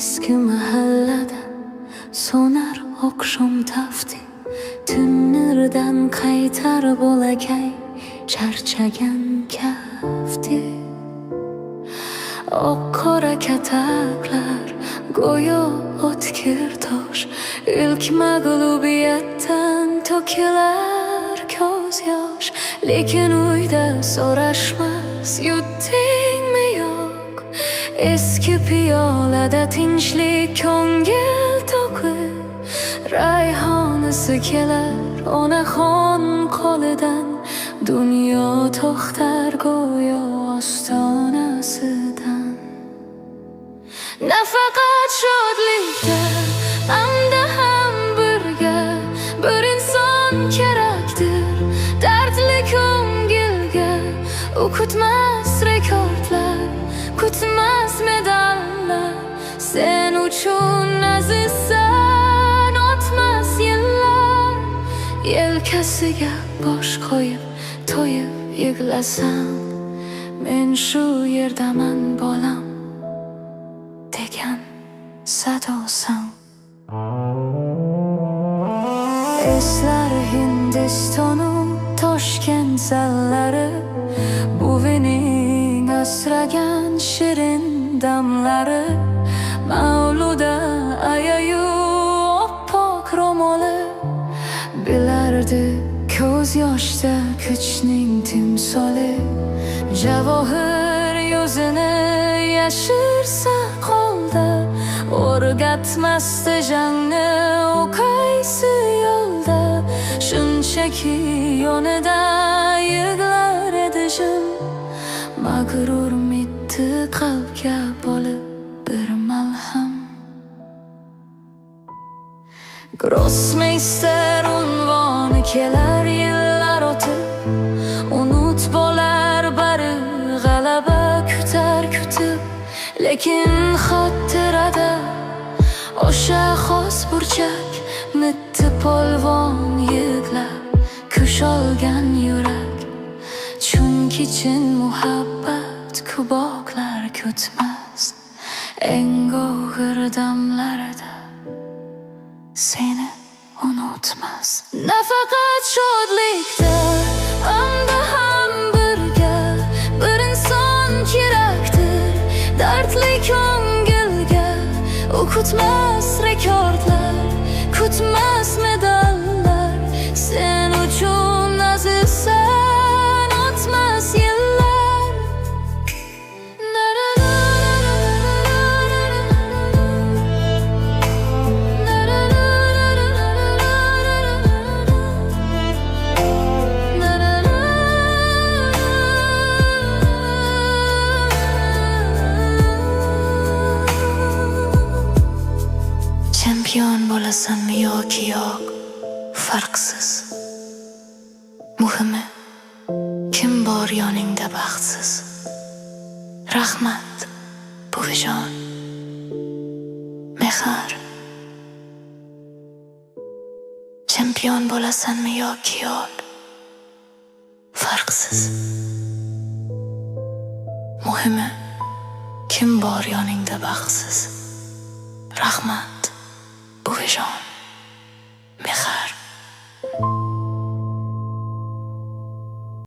eski mahallada so'nar oqshom tafti, tunlardan qaytar bo'lakay charchagan kafti. Oq qora kataklar go'yo o'tkir tosh, ilk mag'lubiyatdan to'kilar ko'z yosh. Lekin uyda so'rashmas yutdingmi yo'q, eski piyolada tinchlik ko'ngil to'qib. Rayhonisi kelar onaxon qo'lidan, dunyo to'xtar go'yo ostonasidan. Nafaqat shodlikda, hamda ham birga bir inson kerakdir. Dardli ko'ngilga u kutmas rekordlar, kutmas medallar. Sen uchun azizsan, o'tmas yillar. Yelkasiga bosh qo'yib to'yib yig'lasam, men shu yerdaman bolam degan sadosan. Eslar Hindistonu Toshkent zallari, buvining asragan shirin damlari. Mavluda ayayu oppoq ro'moli, bilardi ko'z yoshda kuchning timsoli. Javohir yuzini yashirsa qo'lda, o'rgatmasdi jangni u qaysi yo'lda. Shunchaki yonida yig'lar edi jim, mag'rur mitti qalbga bo'lib bir malham. Grossmeister unvoni kelar yillar o'tib, unut bo'lar bari g'alaba kutar kutib. Lekin xotirada o'sha xos burchak, mitti polvon yig'lab kush olgan yurak. Chunki chin muhabbat kuboklar kutmas, eng og'ir damlarida seni unutmas. Nafaqat shodlikda, hamda ham birga bir inson kerakdir. Dardli ko'ngilga u kutmas rekordlar, kutmas medallar. Sen uchun azizsan, o'tmas yillar. Chempion bo'lasanmi yoki yo'q, farqsiz. Muhimi, kim bor yoningda baxtsiz. Rahmat, buvijon, mehr. Chempion bo'lasanmi yoki yo'q, farqsiz. Muhimi, kim bor yoningda baxtsiz. Rahmat, buvijon, mehr.